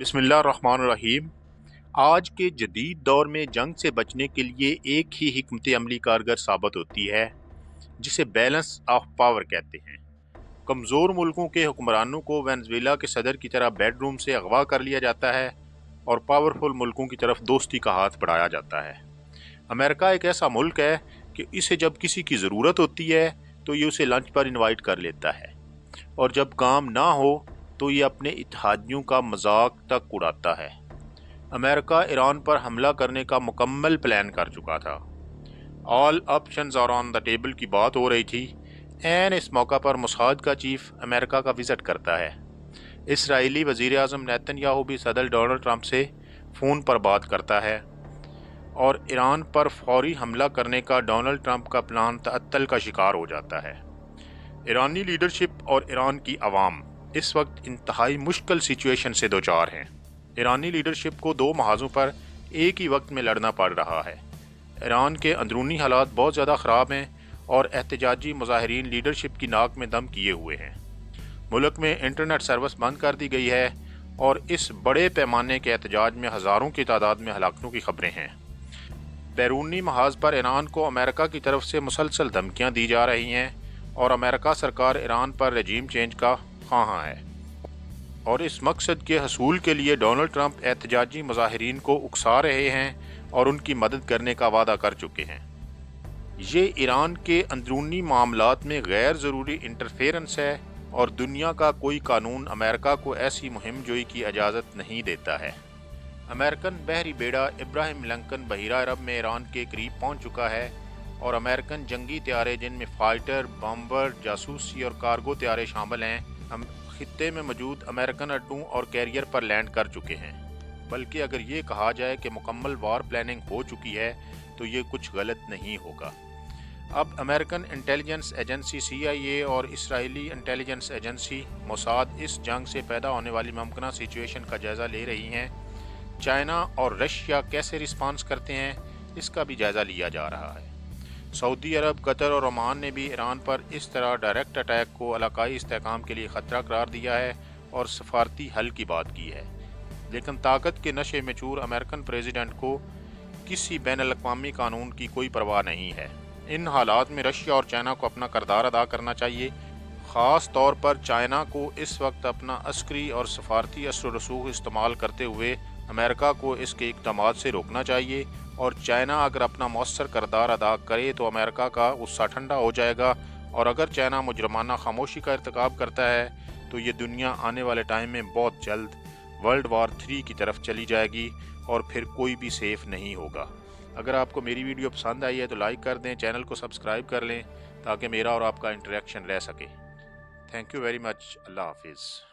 بسم اللہ الرحمن الرحیم۔ آج کے جدید دور میں جنگ سے بچنے کے لیے ایک ہی حکمت عملی کارگر ثابت ہوتی ہے، جسے بیلنس آف پاور کہتے ہیں۔ کمزور ملکوں کے حکمرانوں کو وینزویلا کے صدر کی طرح بیڈ روم سے اغوا کر لیا جاتا ہے اور پاورفل ملکوں کی طرف دوستی کا ہاتھ بڑھایا جاتا ہے۔ امریکہ ایک ایسا ملک ہے کہ اسے جب کسی کی ضرورت ہوتی ہے تو یہ اسے لنچ پر انوائٹ کر لیتا ہے، اور جب کام نہ ہو تو یہ اپنے اتحادیوں کا مذاق تک اڑاتا ہے۔ امریکہ ایران پر حملہ کرنے کا مکمل پلان کر چکا تھا۔ All options are on the table کی بات ہو رہی تھی۔ اس موقع پر موساد کا چیف امریکہ کا وزٹ کرتا ہے۔ اسرائیلی وزیر اعظم نیتن یاہو بھی صدر ڈونلڈ ٹرمپ سے فون پر بات کرتا ہے، اور ایران پر فوری حملہ کرنے کا ڈونلڈ ٹرمپ کا پلان تعطل کا شکار ہو جاتا ہے۔ ایرانی لیڈرشپ اور ایران کی عوام اس وقت انتہائی مشکل سچویشن سے دوچار ہیں۔ ایرانی لیڈرشپ کو دو محاذوں پر ایک ہی وقت میں لڑنا پڑ رہا ہے۔ ایران کے اندرونی حالات بہت زیادہ خراب ہیں اور احتجاجی مظاہرین لیڈرشپ کی ناک میں دم کیے ہوئے ہیں۔ ملک میں انٹرنیٹ سروس بند کر دی گئی ہے اور اس بڑے پیمانے کے احتجاج میں ہزاروں کی تعداد میں ہلاکتوں کی خبریں ہیں۔ بیرونی محاذ پر ایران کو امریکہ کی طرف سے مسلسل دھمکیاں دی جا رہی ہیں، اور امریکہ سرکار ایران پر رجیم چینج کا خواہاں ہے، اور اس مقصد کے حصول کے لیے ڈونلڈ ٹرمپ احتجاجی مظاہرین کو اکسا رہے ہیں اور ان کی مدد کرنے کا وعدہ کر چکے ہیں۔ یہ ایران کے اندرونی معاملات میں غیر ضروری انٹرفیرنس ہے، اور دنیا کا کوئی قانون امریکہ کو ایسی مہم جوئی کی اجازت نہیں دیتا ہے۔ امریکن بحری بیڑا ابراہیم لنکن بحیرہ عرب میں ایران کے قریب پہنچ چکا ہے، اور امریکن جنگی طیارے جن میں فائٹر، بمبر، جاسوسی اور کارگو طیارے شامل ہیں، خطے میں موجود امریکن اڈوں اور کیریئر پر لینڈ کر چکے ہیں۔ بلکہ اگر یہ کہا جائے کہ مکمل وار پلاننگ ہو چکی ہے تو یہ کچھ غلط نہیں ہوگا۔ اب امریکن انٹیلیجنس ایجنسی CIA اور اسرائیلی انٹیلیجنس ایجنسی موساد اس جنگ سے پیدا ہونے والی ممکنہ سچویشن کا جائزہ لے رہی ہیں۔ چائنا اور رشیا کیسے رسپانس کرتے ہیں، اس کا بھی جائزہ لیا جا رہا ہے۔ سعودی عرب، قطر اور عمان نے بھی ایران پر اس طرح ڈائریکٹ اٹیک کو علاقائی استحکام کے لیے خطرہ قرار دیا ہے اور سفارتی حل کی بات کی ہے۔ لیکن طاقت کے نشے میں چور امریکن پریزیڈنٹ کو کسی بین الاقوامی قانون کی کوئی پرواہ نہیں ہے۔ ان حالات میں رشیا اور چائنا کو اپنا کردار ادا کرنا چاہیے۔ خاص طور پر چائنا کو اس وقت اپنا عسکری اور سفارتی اثر و رسوخ استعمال کرتے ہوئے امریکہ کو اس کے اقدامات سے روکنا چاہیے، اور چائنا اگر اپنا مؤثر کردار ادا کرے تو امریکہ کا غصہ ٹھنڈا ہو جائے گا، اور اگر چائنا مجرمانہ خاموشی کا ارتکاب کرتا ہے تو یہ دنیا آنے والے ٹائم میں بہت جلد ورلڈ وار 3 کی طرف چلی جائے گی، اور پھر کوئی بھی سیف نہیں ہوگا۔ اگر آپ کو میری ویڈیو پسند آئی ہے تو لائک کر دیں، چینل کو سبسکرائب کر لیں تاکہ میرا اور آپ کا انٹریکشن رہ سکے۔ Thank you very much. اللہ حافظ۔